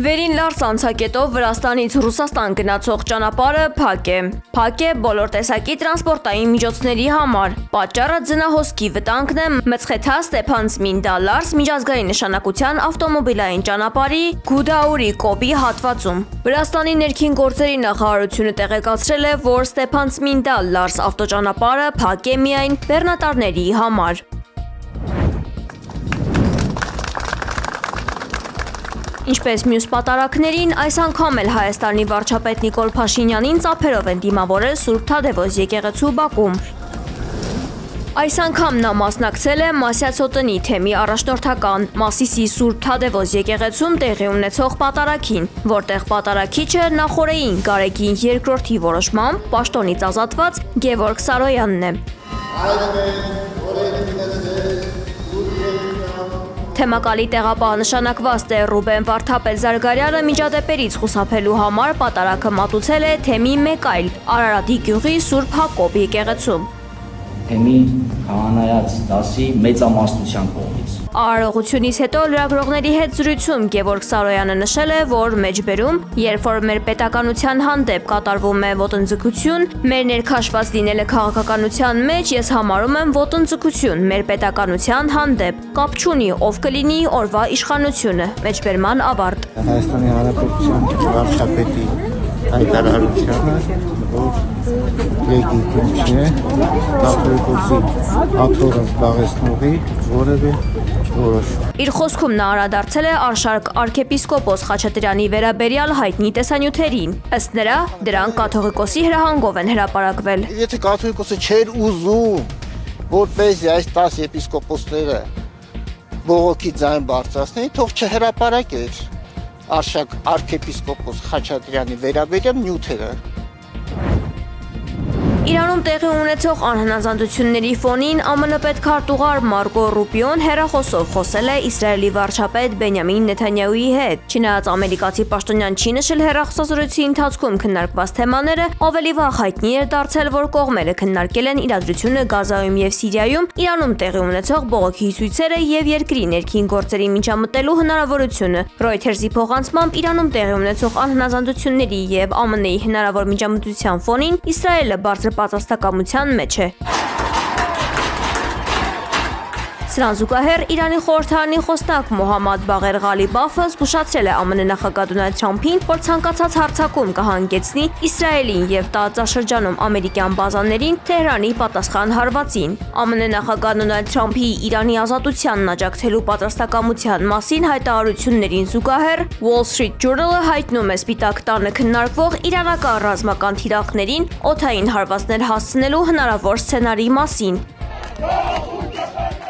Վերին Լարս անցակետով Վրաստանից Ռուսաստան գնացող ճանապարհը փակ է։ Փակ է բոլոր տեսակի տրանսպորտային միջոցների համար։ Պատճառը ձնահոսքի վտանգն է Մցխեթա Ստեփանցմինդա Լարս միջազգային նշանակության ավտոմոբիլային ճանապարհի Գուդաուրի կոպի հատվածում։ Վրաստանի ներքին գործերի նախարարությունը տեղեկացրել է, որ Ստեփանցմինդա Լարս ավտոճանապարհը փակ է միայն բեռնատարների համար։ Ինչպես մյուս պատարակներին, այս անգամ էլ Հայաստանի վարչապետ Նիկոլ Փաշինյանին ծափերով են դիմավորել Սուրբ Թադևոս եկեղեցու բակում։ Այս անգամ նա մասնակցել է Մասյացոտնի թեմի առաջնորդական Մասիսի Սուրբ Թադևոս եկեղեցում տեղի ունեցող պատարակին, որտեղ պատարակիչը նախօրեին Գարեգին II-ի որոշմամբ պաշտոնից ազատված Գևորգ Սարոյանն է։ Թեմակալի տեղապահ նշանակված Տեր Ռուբեն Վարդապետ Զարգարյանը միջադեպերից խուսափելու համար պատարակը մատուցել է թեմի մեկ այլ Արարատի գյուղի Սուրբ Հակոբ եկեղեցում։ Թեմի քահանայած դասի մեծամասնության կողմից։ Արարողությունից հետո լրագրողների հետ զրույցում Գևորգ Սարոյանը նշել է, որ մեջբերում, երբ որ մեր պետականության հանդեպ կատարվում է ոտնձգություն, մեր ներքաշված լինելը քաղաքականության մեջ ես համարում եմ ոտնձգություն մեր պետականության հանդեպ, կապ չունի ով կլինի օրվա իշխանությունը, մեջբերման ավարտ։ Հայաստանի Հանրապետության վարչապետի հայտարարությունը, որ լեգիտիմ չէ կաթողիկոսի աթոռը զբաղեցնողի որևէ որոշում։ Իր խոսքում նա անդրադարձել է արշարք arczepiskopos Խաչատրյանի վերաբերյալ հայտնի տեսանյութերին։ Ըստ նրա, դրանք կաթողիկոսի հրահանգով են հրապարակվել։ Եթե կաթողիկոսը չէր ուզում, որպեսզի այս 10 եպիսկոպոսները բողոքի ձայն բարձրացնեն, թող չհրապարակեր արշարք arczepiskopos Խաչատրյանի վերաբերյալ նյութերը։ Իրանում տեղի ունեցող անհնազանդությունների ֆոնին ԱՄՆ պետքարտուղար Մարկո Ռուբիոն հեռախոսով խոսել է Իսրայելի վարչապետ Բենյամին Նեթանյահուի հետ։ Չնայած ամերիկացի պաշտոնյան չի նշել հեռախոսազրույցի ընթացքում քննարկված թեմաները, ավելի վաղ հայտնի էր դարձել, որ կողմերը քննարկել են իրադրությունը Գազայում եւ Սիրիայում Իրանում տեղի ունեցող բողոքի ցույցերը եւ երկրի ներքին գործերի միջամտելու հնարավորությունը։ Reuters-ի փոխանցմամբ Իրանում տեղի ունեցող անհնազանդությունների եւ ԱՄՆ-ի հնարավոր միջամտության ֆոնին Իսրայելը բարձր պատրաստակամության մեջ է։ Սրան զուգահեռ Իրանի խորհրդարանի խոսնակ Մոհամմադ Բաղեր Ղալիբաֆը զգուշացրել է ԱՄՆ նախագահ Դոնալդ Թրամփին, որ ցանկացած հարձակում կհանգեցնի Իսրայելին եւ տարածաշրջանում ամերիկյան բազաներին Թեհրանի պատասխան հարվածին։ ԱՄՆ նախագահ Դոնալդ Թրամփի Իրանի ազատությանն աջակցելու պատրաստակամության մասին հայտարարություններին զուգահեռ Wall Street Journal-ը հայտնում է Սպիտակ տանը քննարկվող իրանական ռազմական թիրախներին օդային հարվածներ հասցնելու հնարավոր սցենարի մասին։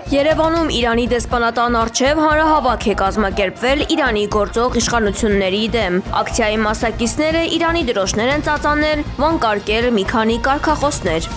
Երևանում Իրանի դեսպանատան առջև հանրահավաք է կազմակերպվել Իրանի գործող իշխանությունների դեմ։ Ակցիայի մասնակիցները Իրանի դրոշներ են ծածանել, վանկարկել մի քանի կարգախոսներ։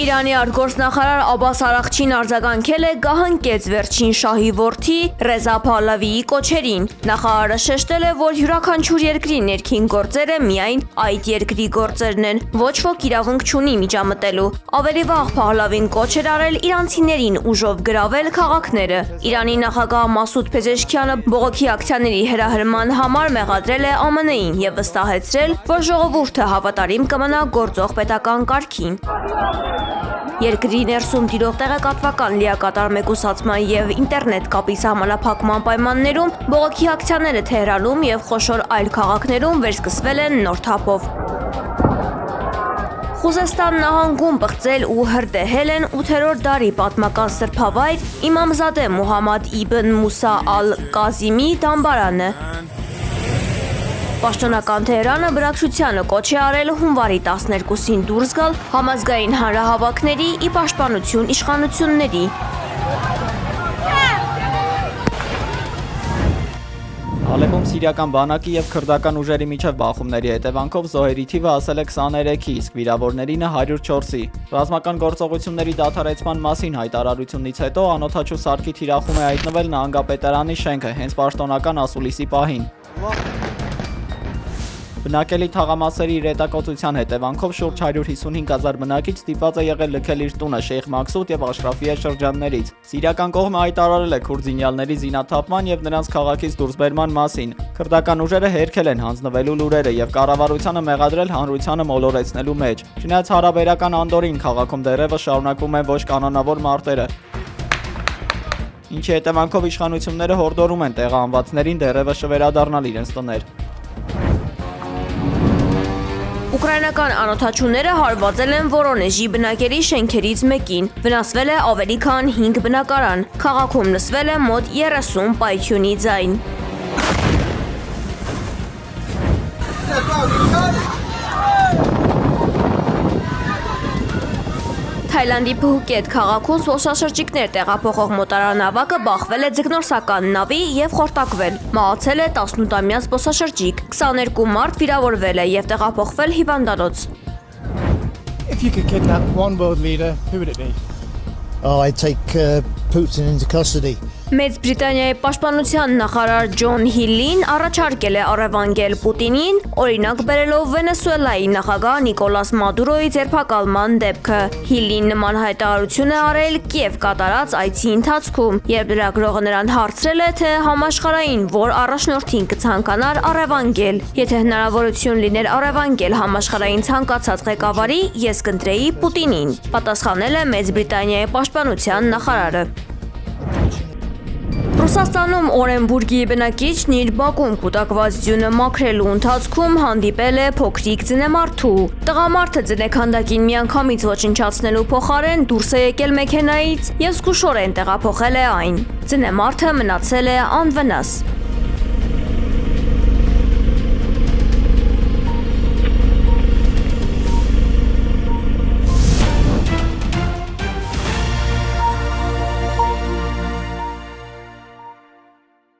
Իրանի արտգործնախարար Աբբաս Արաղչին արձագանքել է գահանկեց վերջին շահի որդի Ռեզա Փահլավիի կոչերին։ Նախարարը շեշտել է, որ յուրաքանչյուր երկրի ներքին գործերը միայն այդ երկրի գործերն են, ոչ ոք իրավունք չունի միջամտելու։ Ավելի վաղ Փահլավին կոչ էր արել իրանցիներին ուժով գրավել քաղաքները։ Իրանի նախագահ Մասուդ Փեզեշքյանը բողոքի ակցիաների հրահրման համար մեղադրել է ԱՄՆ-ին եւ վստահեցրել, որ ժողովուրդը հավատարիմ կմնա գործող պետական կարգին։ Երկրի ներսում տիրող տեղեկատվական լիակատար մեկուսացման եւ ինտերնետ կապի սահմանափակման պայմաններում բողոքի ակցիաները Թեհրանում եւ խոշոր այլ քաղաքներում վերսկսվել են նոր թափով։ Խուզեստան նահանգում պղծել ու հրդեհել են 8-րդ դարի պատմական սրբավայր Իմամզադե Մուհամմադ իբն Մուսա ալ-Կազիմի դամբարանը։ Պաշտոնական Թեհրանը բնակչությանը կոչ է արել հունվարի 12-ին դուրս գալ համազգային հանրահավաքների ի պաշտպանություն իշխանությունների։ Ալեպում սիրիական բանակի եւ քրդական ուժերի միջև բախումների հետևանքով զոհերի թիվը հասել է 23-ի, իսկ վիրավորներինը 104-ի։ Ռազմական գործողությունների դադարեցման մասին հայտարարությունից հետո անօթաչու սարքի թիրախում է հայտնվել նահանգապետարանի շենքը հենց պաշտոնական ասուլիսի պահին։ Բնակելի թաղամասերի իրետակոծության հետևանքով շուրջ 155,000 բնակիչ ստիպված է եղել լքել իր տունը Շեյխ Մաքսուդ եւ Աշրաֆիե շրջաններից։ Սիրիական կողմը հայտարարել է քուրդինյալների զինաթափման եւ նրանց քաղաքից դուրսբերման մասին։ Քրդական ուժերը հերքել են հանձնվելու լուրերը եւ կառավարությանը մեղադրել հանրությանը մոլորեցնելու մեջ։ Չնայած հարաբերական անդորին քաղաքում դեռևս շարունակվում են ոչ կանոնավոր մարտերը, ինչի հետևանքով իշխանությունները հորդորում են տեղահանվածներին դեռևս չվերադառնալ իրենց տներ։ Ուկրաինական անօթաչուները հարվածել են Վորոնեժի բնակելի շենքերից մեկին, վնասվել է ավելի քան 5 բնակարան, քաղաքում լսվել է մոտ 30 պայթյունի ձայն։ Թայլանդի Փուկետ քաղաքում զբոսաշրջիկներ տեղափոխող մոտարանավակը բախվել է ձկնորսական նավի եւ խորտակվել։ Մահացել է 18-ամյա զբոսաշրջիկ, 22 մարդ վիրավորվել է եւ տեղափոխվել հիվանդանոց։ If you could kidnap one world leader, who would it be? Oh, I'd take Putin into custody. Մեծ Բրիտանիայի պաշտպանության նախարար Ջոն Հիլին առաջարկել է առևանգել Պուտինին, օրինակ բերելով Վենեսուելայի նախագահ Նիկոլաս Մադուրոյի ձերբակալման դեպքը։ Հիլին նման հայտարարություն է արել Կիև կատարած այցի ընթացքում, երբ լրագրողը նրան հարցրել է, թե համաշխարհային որ առաջնորդին կցանկանար առևանգել։ Եթե հնարավորություն լիներ առևանգել համաշխարհային ցանկացած ղեկավարի, ես կընտրեի Պուտինին, պատասխանել է Մեծ Բրիտանիայի պաշտպանության նախարարը։ Ռուսաստանում Օրենբուրգի բնակիչն իր բակում կուտակված ձյունը մաքրելու ընթացքում հանդիպել է փոքրիկ ձնեմարդու։ Տղամարդը ձնեքանդակին միանգամից ոչնչացնելու փոխարեն դուրս է եկել մեքենայից եւ զգուշորեն տեղափոխել է այն։ Ձնեմարդը մնացել է անվնաս։